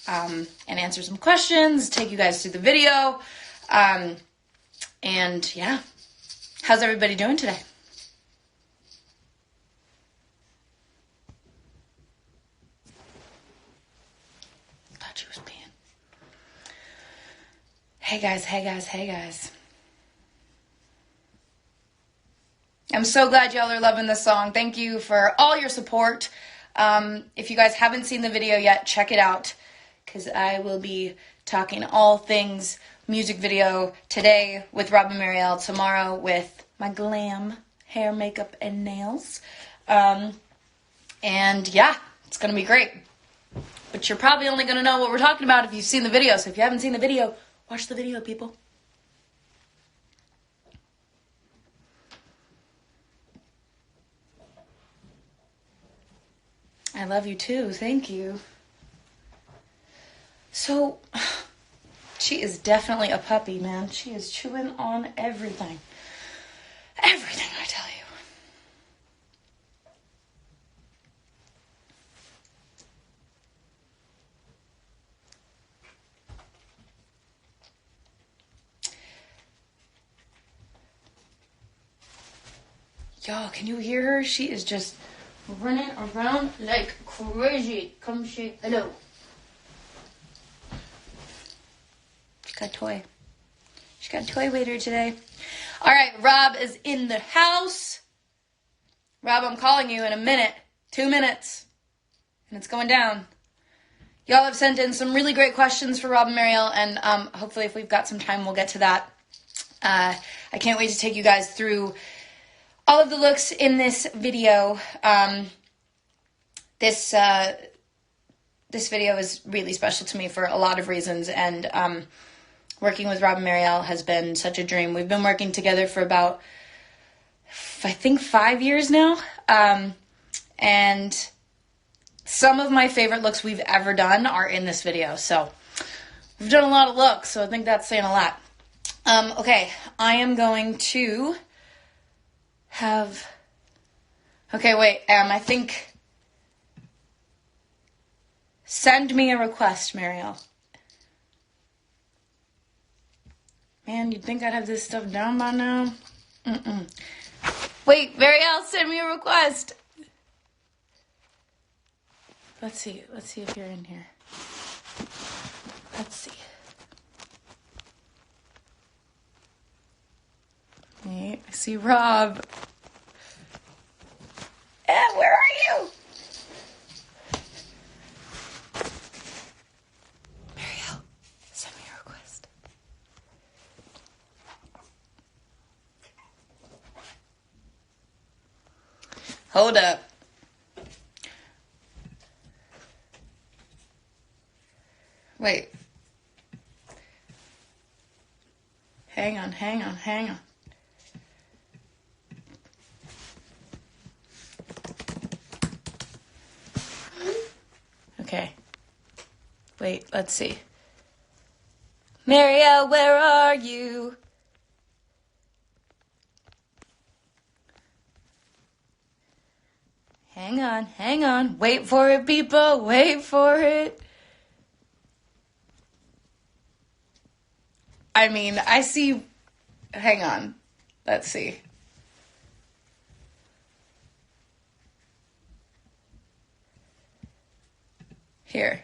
and answer some questions, take you guys through the video. And yeah, how's everybody doing today? Thought she was peeing. Hey guys. I'm so glad y'all are loving this song. Thank you for all your support. If you guys haven't seen the video yet, check it out, because I will be talking all things music video today with Rob and Marielle, tomorrow with my glam hair, makeup, and nails. And yeah, it's going to be great. But you're probably only going to know what we're talking about if you've seen the video. So if you haven't seen the video, watch the video, people. I love you too. Thank you. So, she is definitely a puppy, man. She is chewing on everything. Everything, I tell you. Y'all, can you hear her? She is just running around like crazy. Come say hello. She got a toy. She got a toy with her today. All right, Rob is in the house. Rob, I'm calling you in a minute. 2 minutes. And it's going down. Y'all have sent in some really great questions for Rob and Marielle, and hopefully if we've got some time, we'll get to that. I can't wait to take you guys through all of the looks in this video. This video is really special to me for a lot of reasons, and working with Rob and Marielle has been such a dream. We've been working together for about, I think, 5 years now, and some of my favorite looks we've ever done are in this video. So we've done a lot of looks, so I think that's saying a lot. Okay, I am going to have... Okay, wait, I think... Send me a request, Marielle. Man, you'd think I'd have this stuff down by now. Wait, Marielle, send me a request. Let's see if you're in here. Let's see. Wait, I see Rob. Where are you? Marielle, send me a request. Hold up. Wait. Hang on. Okay. Wait, let's see. Marielle, where are you? Hang on. Wait for it, people. Wait for it. I mean, I see... Hang on. Let's see. Here.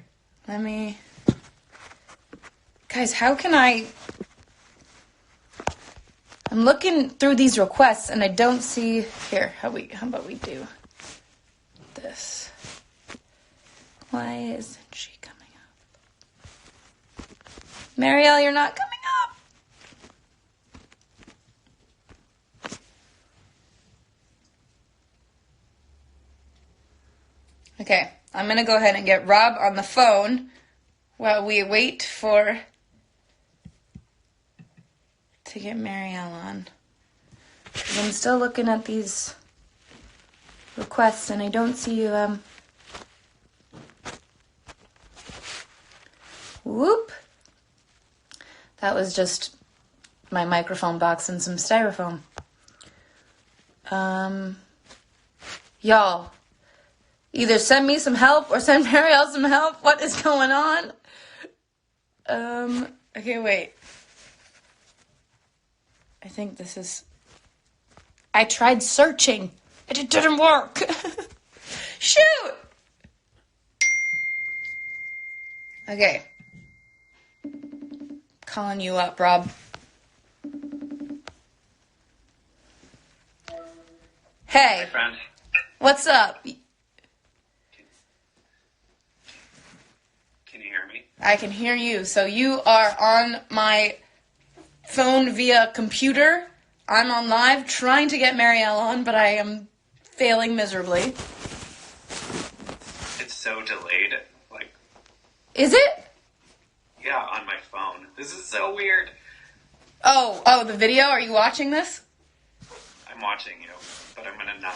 Let me... Guys, how can I... I'm looking through these requests and I don't see... Here, how about we do this? Why isn't she coming up? Marielle, you're not coming up. Okay, I'm going to go ahead and get Rob on the phone while we wait to get Marielle on. 'Cause I'm still looking at these requests and I don't see you. Whoop. That was just my microphone box and some styrofoam. Y'all, Either send me some help or send Marielle some help. What is going on? Okay, wait. I think this is... I tried searching, but it didn't work. Shoot! Okay. Calling you up, Rob. Hey. Hi, friend. What's up? Can you hear me? I can hear you. So you are on my phone via computer. I'm on live trying to get Marielle on, but I am failing miserably. It's so delayed. Like, Is it? yeah, on my phone. This is so weird. Oh, the video? Are you watching this? I'm watching you, but I'm gonna not.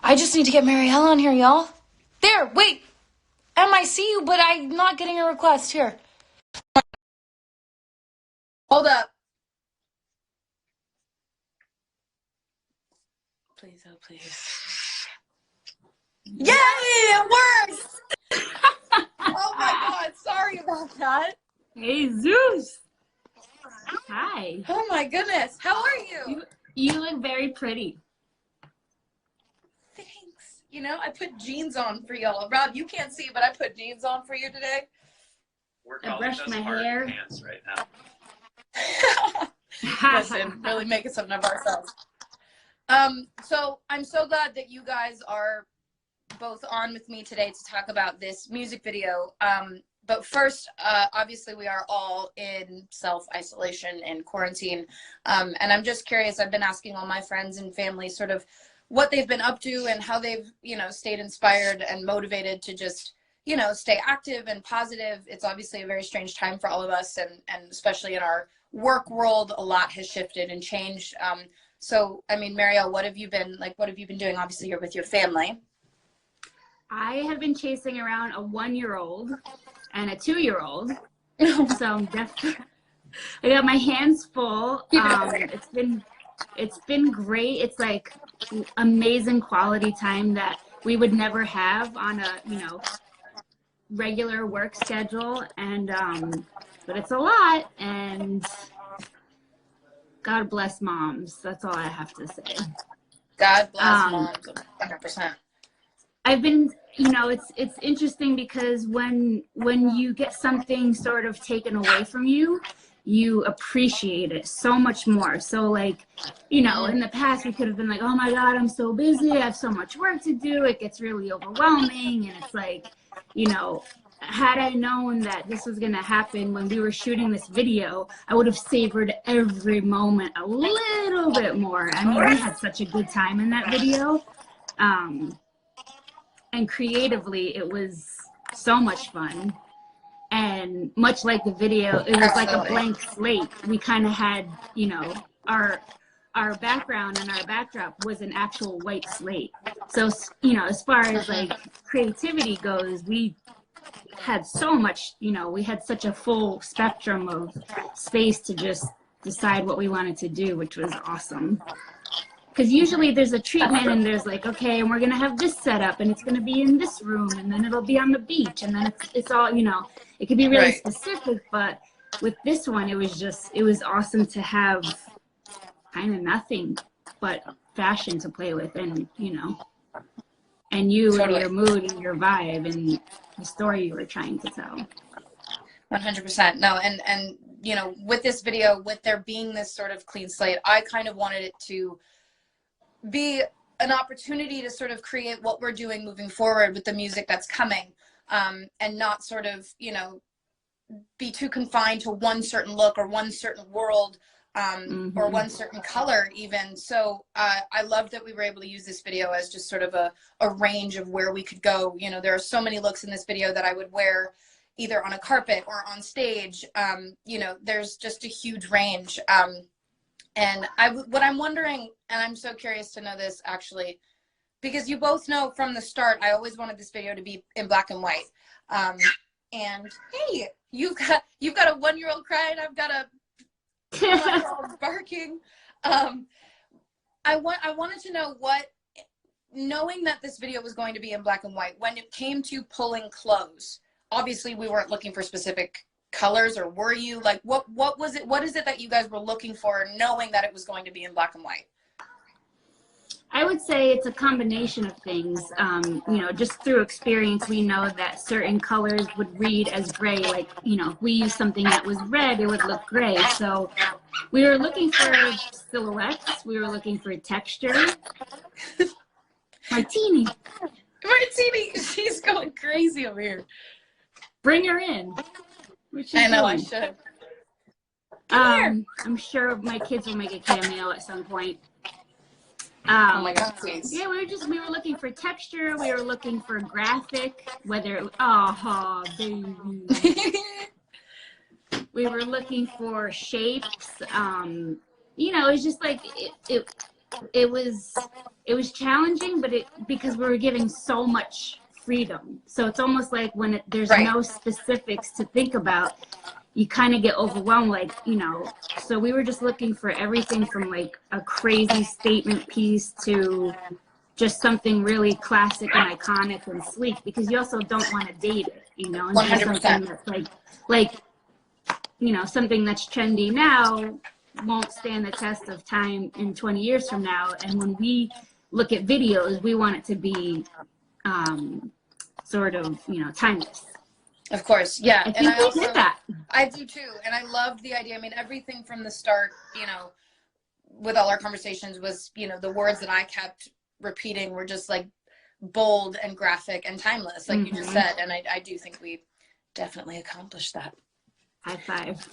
I just need to get Marielle on here, y'all. There, wait. I see you, but I'm not getting a request. Here. Hold up. Please, oh please. Yay! It works! Oh my god, sorry about that. Hey, Zeus. Hi. Oh my goodness, how are you? You look very pretty. Thanks. You know, I put jeans on for y'all. Rob, you can't see, but I put jeans on for you today. We're I calling brushed those my hard hair. pants right now. Listen, really making something of ourselves. So I'm so glad that you guys are both on with me today to talk about this music video. But first, obviously we are all in self-isolation and quarantine. And I'm just curious, I've been asking all my friends and family sort of what they've been up to and how they've, you know, stayed inspired and motivated to just, you know, stay active and positive. It's obviously a very strange time for all of us, and especially in our work world, a lot has shifted and changed. So, I mean, Marielle, what have you been doing? Obviously, you're with your family. I have been chasing around a 1-year-old and a 2-year-old. So I'm definitely, I got my hands full. It's been great. It's like amazing quality time that we would never have on a, you know, regular work schedule. And but it's a lot, and God bless moms. That's all I have to say. God bless moms, 100%. I've been, you know, it's interesting because when you get something sort of taken away from you, you appreciate it so much more. So like, you know, in the past we could have been like, oh my God, I'm so busy, I have so much work to do, it gets really overwhelming. And it's like, you know, had I known that this was gonna happen when we were shooting this video, I would have savored every moment a little bit more. I mean, we had such a good time in that video. And creatively, it was so much fun. And much like the video, it was like a blank slate. We kind of had, you know, our background and our backdrop was an actual white slate. So, you know, as far as like creativity goes, we had so much, you know, we had such a full spectrum of space to just decide what we wanted to do, which was awesome. Because usually there's a treatment and there's like, okay, and we're going to have this set up and it's going to be in this room and then it'll be on the beach. And then it's all, you know, it could be really specific. But with this one, it was awesome to have kind of nothing but fashion to play with, and, you know, and you and your mood and your vibe and the story you were trying to tell. 100%. No, and you know, with this video, with there being this sort of clean slate, I kind of wanted it to be an opportunity to sort of create what we're doing moving forward with the music that's coming, and not sort of, you know, be too confined to one certain look or one certain world, or one certain color even. So I love that we were able to use this video as just sort of a range of where we could go. You know, there are so many looks in this video that I would wear either on a carpet or on stage. You know, there's just a huge range. And what I'm wondering, and I'm so curious to know this actually, because you both know from the start, I always wanted this video to be in black and white. And hey, you've got a 1-year-old crying, I've got a 2-year-old barking. I wanted to know knowing that this video was going to be in black and white, when it came to pulling clothes, obviously we weren't looking for specific colors, or were you? Like, what was it? What is it that you guys were looking for, knowing that it was going to be in black and white? I would say it's a combination of things. You know, just through experience, we know that certain colors would read as gray. Like, you know, if we use something that was red, it would look gray. So we were looking for silhouettes. We were looking for texture. Martini, She's going crazy over here. bring her in. I know, I should. I'm sure my kids will make a cameo at some point. Oh my God, please. Yeah, we were looking for texture. We were looking for graphic, whether baby. We were looking for shapes. You know, it's just like it was challenging, but because we were giving so much freedom. So it's almost like when there's no specifics to think about, you kind of get overwhelmed, like, you know. So we were just looking for everything from like a crazy statement piece to just something really classic and iconic and sleek, because you also don't want to date it, you know, and do something that's like, you know, something that's trendy now won't stand the test of time in 20 years from now. And when we look at videos, we want it to be sort of, you know, timeless. Of course, yeah. I think we did that. I do too, and I love the idea. I mean, everything from the start, you know, with all our conversations was, you know, the words that I kept repeating were just like bold and graphic and timeless, like you just said. And I do think we definitely accomplished that. High five.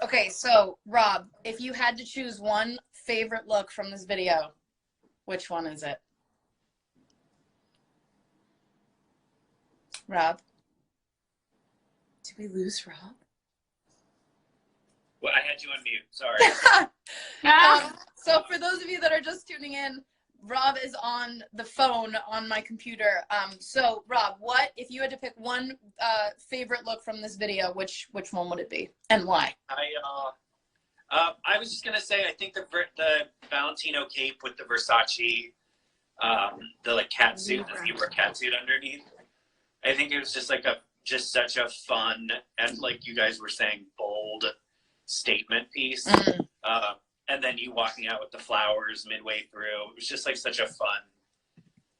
Okay, so Rob, if you had to choose one favorite look from this video, which one is it? Rob? Did we lose Rob? Well, I had you on mute. Sorry. So for those of you that are just tuning in, Rob is on the phone on my computer. So Rob, what if you had to pick one favorite look from this video? Which one would it be, and why? I was just gonna say, I think the Valentino cape with the Versace, the like cat suit, the zebra cat suit underneath. I think it was just like such a fun, and like you guys were saying, bold statement piece. And then you walking out with the flowers midway through. It was just like such a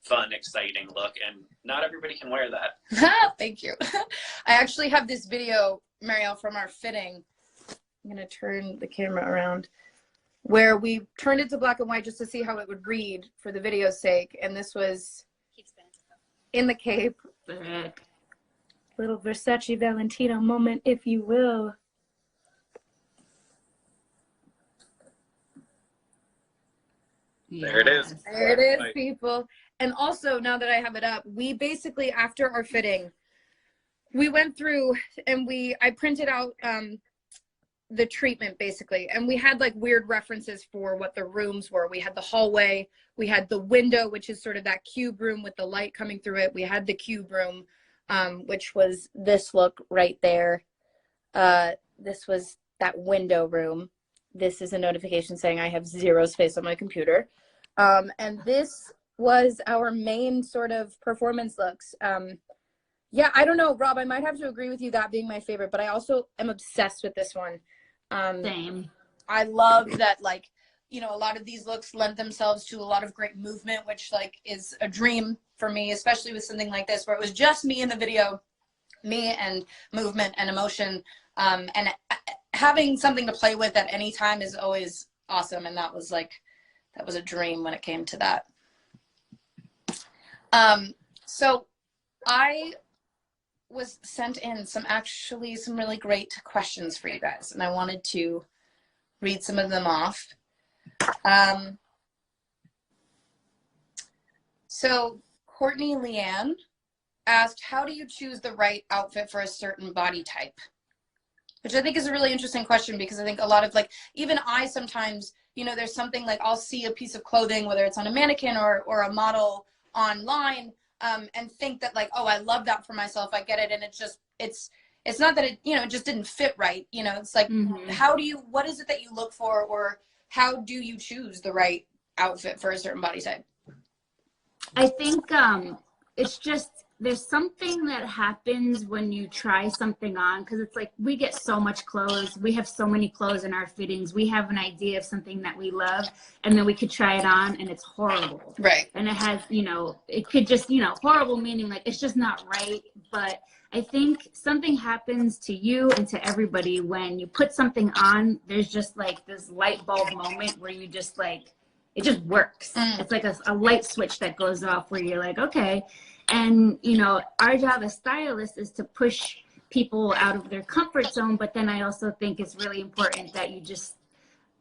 fun, exciting look, and not everybody can wear that. Thank you. I actually have this video, Marielle, from our fitting. I'm gonna turn the camera around, where we turned it to black and white just to see how it would read for the video's sake. And this was in the cape. Little Versace Valentino moment, if you will. There it is. There it is, people. And also, now that I have it up, we basically, after our fitting, we went through and I printed out the treatment, basically. And we had like weird references for what the rooms were. We had the hallway. We had the window, which is sort of that cube room with the light coming through it. We had the cube room, which was this look right there. This was that window room. This is a notification saying I have 0 space on my computer. And this was our main sort of performance looks. Yeah, I don't know, Rob, I might have to agree with you, that being my favorite, but I also am obsessed with this one. Same. I love that, like, you know, a lot of these looks lend themselves to a lot of great movement, which like is a dream for me, especially with something like this, where it was just me in the video, me and movement and emotion, and having something to play with at any time is always awesome. And that was a dream when it came to that. So I was sent in some really great questions for you guys, and I wanted to read some of them off. So Courtney Leanne asked, how do you choose the right outfit for a certain body type? Which I think is a really interesting question, because I think a lot of, like, even I sometimes, you know, there's something like I'll see a piece of clothing, whether it's on a mannequin or a model online, and think that like, oh, I love that for myself. I get it. And it's just, it's not that it, you know, it just didn't fit right. You know, it's like, what is it that you look for, or how do you choose the right outfit for a certain body type? I think it's just there's something that happens when you try something on, because it's like we get so much clothes, we have so many clothes in our fittings, we have an idea of something that we love, and then we could try it on and it's horrible. Right. And it has, you know, it could just, you know, horrible meaning like it's just not right. But I think something happens to you and to everybody when you put something on. There's just like this light bulb moment where you just like, it just works. It's like a light switch that goes off where you're like, okay. And, you know, our job as stylists is to push people out of their comfort zone. But then I also think it's really important that you just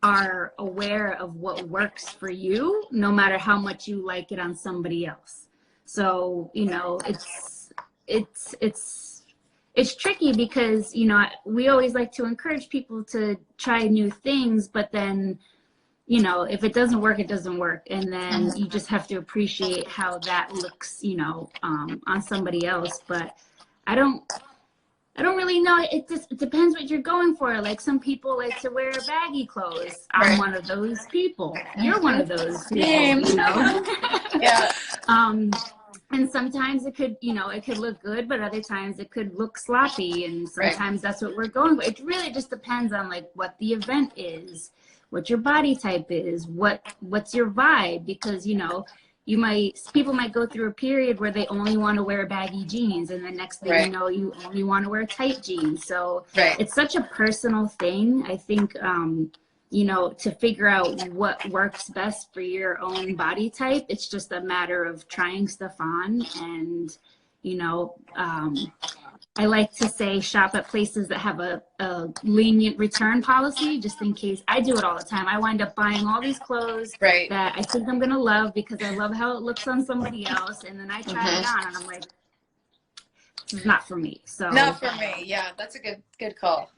are aware of what works for you, no matter how much you like it on somebody else. So, you know, it's tricky because, you know, we always like to encourage people to try new things, but then, you know, if it doesn't work, it doesn't work. And then you just have to appreciate how that looks, you know, on somebody else. But I don't really know. It depends what you're going for. Like some people like to wear baggy clothes. I'm one of those people. You're one of those people, you know? Yeah. And sometimes it could, you know, it could look good, but other times it could look sloppy. And sometimes that's what we're going for. It really just depends on like what the event is, what your body type is, what's your vibe, because, you know, people might go through a period where they only want to wear baggy jeans, and the next thing you know, you only want to wear tight jeans. So it's such a personal thing. I think, you know, to figure out what works best for your own body type, it's just a matter of trying stuff on. And, you know, I like to say shop at places that have a lenient return policy, just in case. I do it all the time. I wind up buying all these clothes that I think I'm going to love because I love how it looks on somebody else. And then I try it on and I'm like, this is not for me. So not for me. Yeah, that's a good call.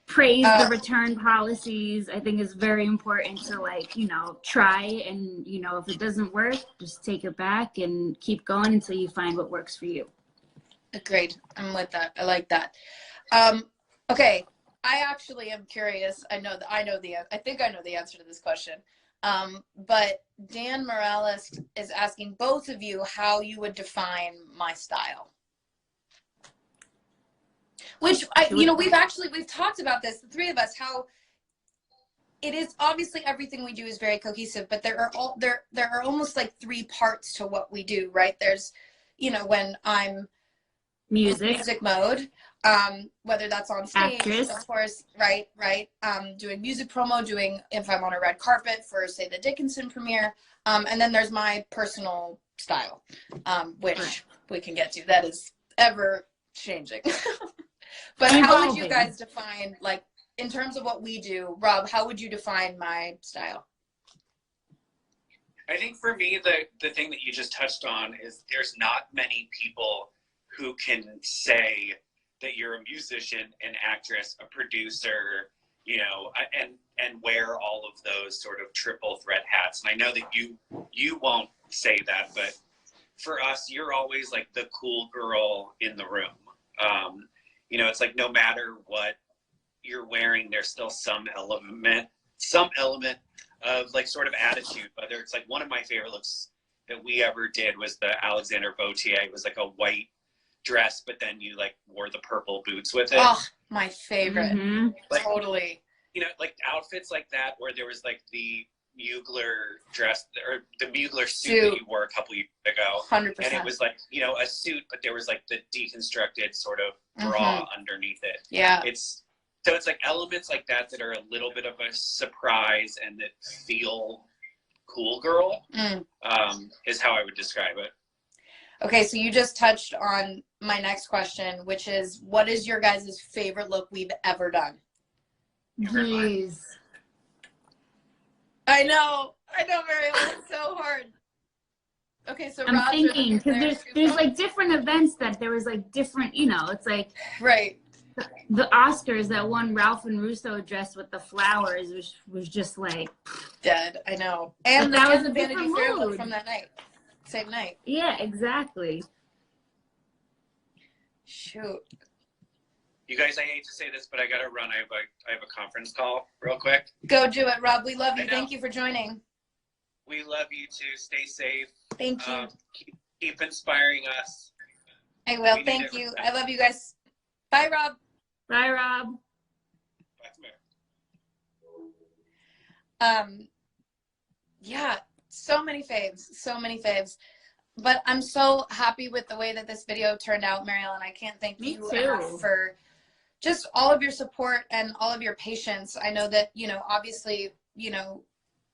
Praise the return policies. I think is very important to, like, you know, try, and, you know, if it doesn't work, just take it back and keep going until you find what works for you. Agreed. I'm with that. I like that. Okay. I actually am curious. I think I know the answer to this question. But Dan Morales is asking both of you how you would define my style. Which you know, we've talked about this, the three of us, how it is obviously everything we do is very cohesive, but there are almost like three parts to what we do, right? There's, you know, when I'm music mode, whether that's on stage, of course, right, doing music promo, doing if I'm on a red carpet for, say, the Dickinson premiere, and then there's my personal style, which we can get to. That is ever changing. But how would you guys define, like, in terms of what we do? Rob, how would you define my style? I think for me, the thing that you just touched on is there's not many people who can say that you're a musician, an actress, a producer, you know, and wear all of those sort of triple threat hats. And I know that you won't say that, but for us, you're always like the cool girl in the room. You know, it's like no matter what you're wearing, there's still some element of like sort of attitude. Whether it's like one of my favorite looks that we ever did was the Alexander Vautier. It was like a white dress, but then you like wore the purple boots with it. Oh, my favorite. Like, totally. You know, like outfits like that, where there was like the Mugler dress or the Mugler suit that you wore a couple years ago. 100%. And it was like, you know, a suit, but there was like the deconstructed sort of bra underneath it. Yeah. It's like elements like that are a little bit of a surprise and that feel cool girl, is how I would describe it. Okay, so you just touched on my next question, which is, what is your guys' favorite look we've ever done? Jeez. I know, Mariel, it's so hard. Okay, so I'm thinking, because there's like different events that there was like different, you know, it's like the Oscars, that one Ralph and Russo dress with the flowers was just like dead. I know, and that was a Vanity different Fair mood look from that night, same night. Yeah, exactly. Shoot. You guys, I hate to say this, but I gotta run. I have a conference call real quick. Go do it, Rob. We love you. Thank you for joining. We love you too. Stay safe. Thank you. Keep inspiring us. I will. Thank you. I love you guys. Bye, Rob. Bye, Rob. Yeah, so many faves. But I'm so happy with the way that this video turned out, Mariel, and I can't thank you enough for just all of your support and all of your patience. I know that, you know, obviously, you know,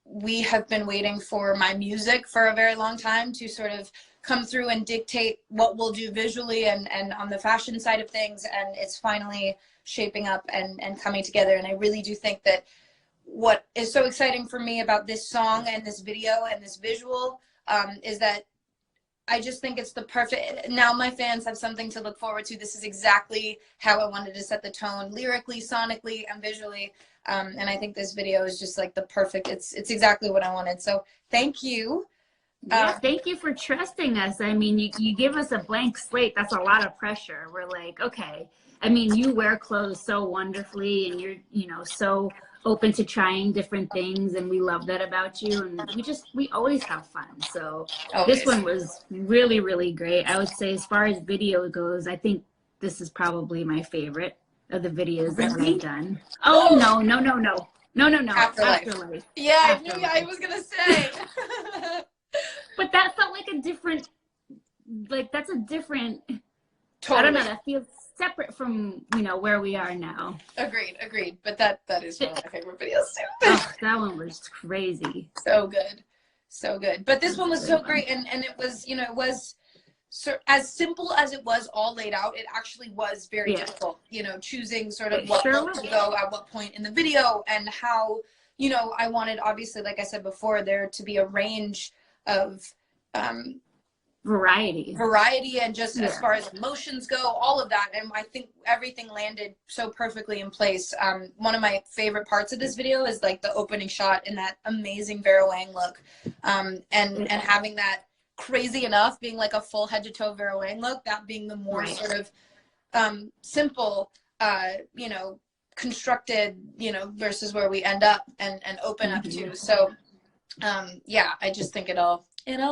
we have been waiting for my music for a very long time to sort of come through and dictate what we'll do visually and on the fashion side of things, and it's finally shaping up and coming together. And I really do think that what is so exciting for me about this song and this video and this visual is that I just think it's the perfect, now my fans have something to look forward to. This is exactly how I wanted to set the tone lyrically, sonically, and visually. And I think this video is just like the perfect, it's exactly what I wanted. So thank you. Yeah, thank you for trusting us. I mean, you give us a blank slate. That's a lot of pressure. We're like, okay. I mean, you wear clothes so wonderfully, and you're, you know, so open to trying different things, and we love that about you. And we always have fun. So this one was really, really great. I would say, as far as video goes, I think this is probably my favorite of the videos that we've done. Oh, no. Afterlife. Yeah, Afterlife. I was gonna say. But that felt like a different, like, that's a different, totally. I don't know, that feels separate from, you know, where we are now. Agreed. But that is one of my favorite videos too. Oh, that one was crazy. So good. But this one was so great, and it was, you know, it was so, as simple as it was all laid out, it actually was very difficult, you know, choosing sort of what look to go at what point in the video, and how, you know, I wanted, obviously, like I said before, there to be a range of variety and just as far as emotions go, all of that. And I think everything landed so perfectly in place. One of my favorite parts of this video is like the opening shot in that amazing Vera Wang look, and having that crazy enough being like a full head to toe Vera Wang look, that being the more sort of simple, you know, constructed, you know, versus where we end up and open up to. So yeah, I just think it all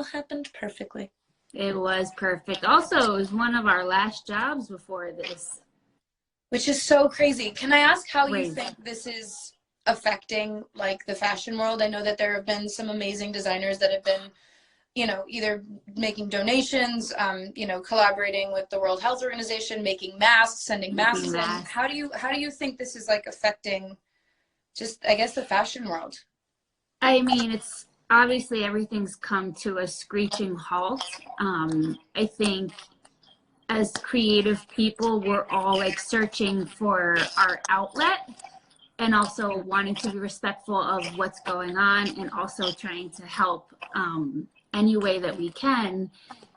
happened perfectly. It was perfect. Also, it was one of our last jobs before this, which is so crazy. Can I ask how you think this is affecting like the fashion world? I know that there have been some amazing designers that have been, you know, either making donations, you know, collaborating with the World Health Organization, making masks, sending masks in. How do you think this is like affecting just, I guess, the fashion world? I mean, it's obviously everything's come to a screeching halt. I think as creative people, we're all like searching for our outlet, and also wanting to be respectful of what's going on, and also trying to help any way that we can.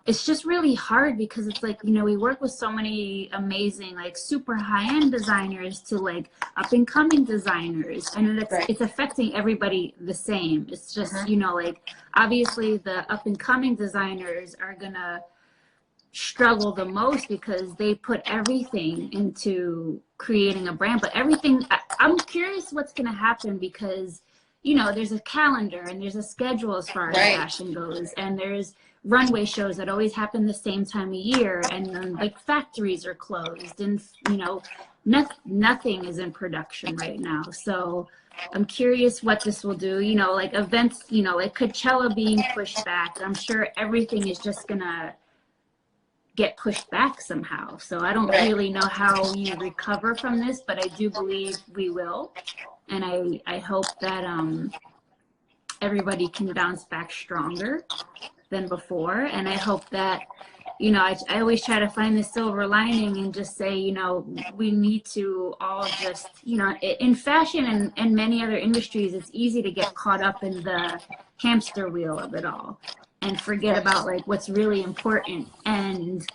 It's just really hard because it's like, you know, we work with so many amazing, like super high-end designers to like up-and-coming designers, and it's affecting everybody the same. It's just, you know, like obviously the up-and-coming designers are gonna struggle the most because they put everything into creating a brand. But everything, I'm curious what's gonna happen, because, you know, there's a calendar and there's a schedule as far as fashion goes, and there's runway shows that always happen the same time of year, and then like factories are closed, and, you know, nothing is in production right now. So I'm curious what this will do. You know, like events, you know, like Coachella being pushed back, I'm sure everything is just gonna get pushed back somehow. So I don't really know how you recover from this, but I do believe we will. And I hope that everybody can bounce back stronger than before. And I hope that, you know, I always try to find the silver lining and just say, you know, we need to all just, you know, in fashion and many other industries, it's easy to get caught up in the hamster wheel of it all and forget about like what's really important. And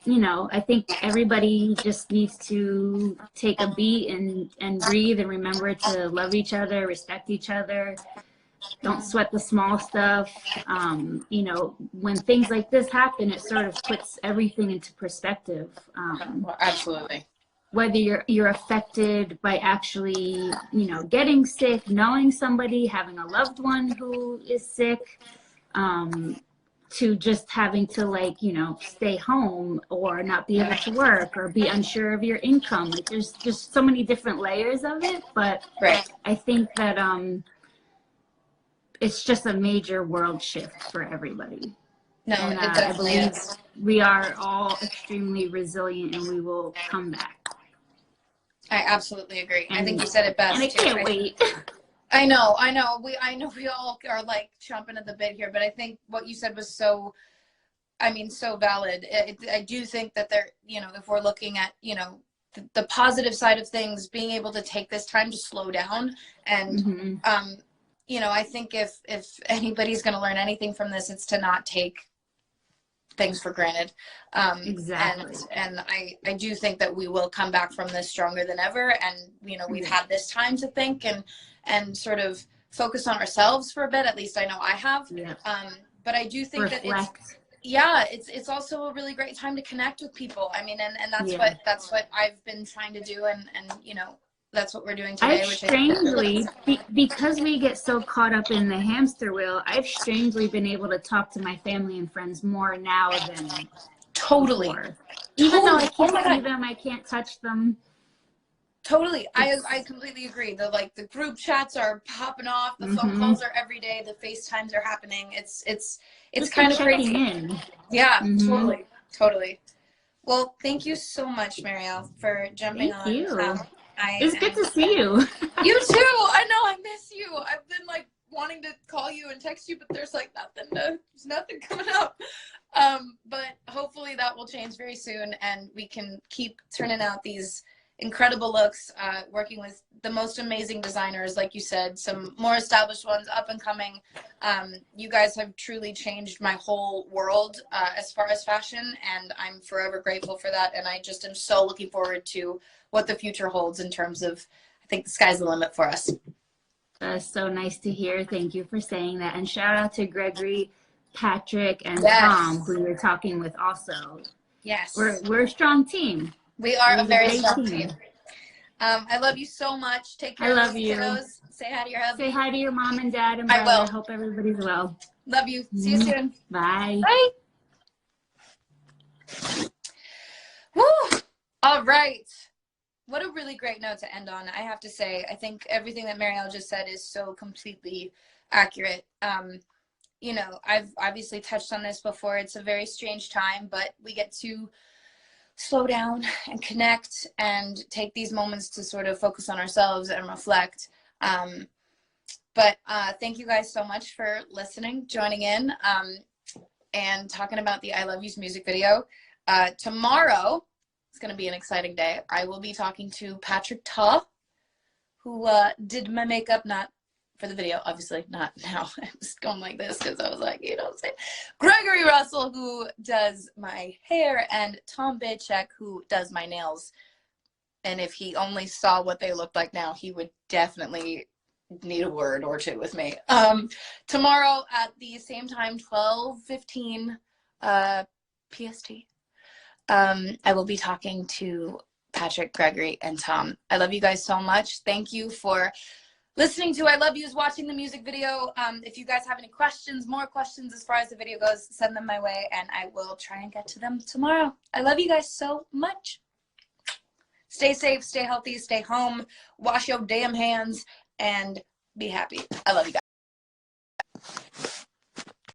you know, I think everybody just needs to take a beat and breathe, and remember to love each other, respect each other. Don't sweat the small stuff. You know, when things like this happen, it sort of puts everything into perspective. Absolutely. Whether you're affected by actually, you know, getting sick, knowing somebody, having a loved one who is sick, to just having to, like, you know, stay home or not be able to work or be unsure of your income. Like, there's just so many different layers of it. But Right. I think that it's just a major world shift for everybody. No, And it I definitely believe is. we are all extremely resilient and we will come back. I absolutely agree. And, I think you said it best and I too. can't wait. I know we all are like chomping at the bit here, but I think what you said was so, I mean, so valid. I do think that there, you know, if we're looking at, you know, the positive side of things, being able to take this time to slow down and, you know, I think if anybody's going to learn anything from this, it's to not take things for granted. Exactly. And I do think that we will come back from this stronger than ever. And, you know, we've had this time to think and sort of focus on ourselves for a bit. At least I know I have. Yeah. But I do think Reflect. it's also a really great time to connect with people. I mean, and that's what I've been trying to do. And, you know, that's what we're doing today. I've strangely, because we get so caught up in the hamster wheel, I've strangely been able to talk to my family and friends more now than before. Even though I can't see them, I can't touch them. Totally. I completely agree. The group chats are popping off. The phone calls are every day. The FaceTimes are happening. It's kind of crazy. In. Yeah, totally. Well, thank you so much, Marielle, for jumping on. Thank you. It's good to see you. You too. I know. I miss you. I've been like wanting to call you and text you, but there's like nothing coming up. But hopefully that will change very soon, and we can keep turning out these incredible looks, working with the most amazing designers, like you said, some more established ones, up and coming. You guys have truly changed my whole world as far as fashion, and I'm forever grateful for that. And I just am so looking forward to what the future holds in terms of, I think the sky's the limit for us. That's so nice to hear. Thank you for saying that. And shout out to Gregory, Patrick, and Tom, who you're talking with also. Yes. We're a strong team. We are a very strong team. I love you so much. Take care. I love you. Kiddos. Say hi to your hubby. Say hi to your mom and dad and brother. I will. Hope everybody's well. Love you. See you soon. Bye. Bye. Woo! All right. What a really great note to end on. I have to say, I think everything that Marielle just said is so completely accurate. You know, I've obviously touched on this before. It's a very strange time, but we get to slow down and connect and take these moments to sort of focus on ourselves and reflect. But thank you guys so much for listening, joining in, and talking about the I Love Yous music video. Tomorrow, it's going to be an exciting day. I will be talking to Patrick Ta, who did my makeup, not for the video, obviously, not now. I was going like this because I was like, you know what I'm saying? Gregory Russell, who does my hair, and Tom Bachek, who does my nails. And if he only saw what they looked like now, he would definitely need a word or two with me. Tomorrow at the same time, 12:15 PST. I will be talking to Patrick, Gregory, and Tom. I love you guys so much. Thank you for listening to I Love Yous, watching the music video. If you guys have any questions, more questions as far as the video goes, send them my way, and I will try and get to them tomorrow. I love you guys so much. Stay safe, stay healthy, stay home, wash your damn hands, and be happy. I love you guys.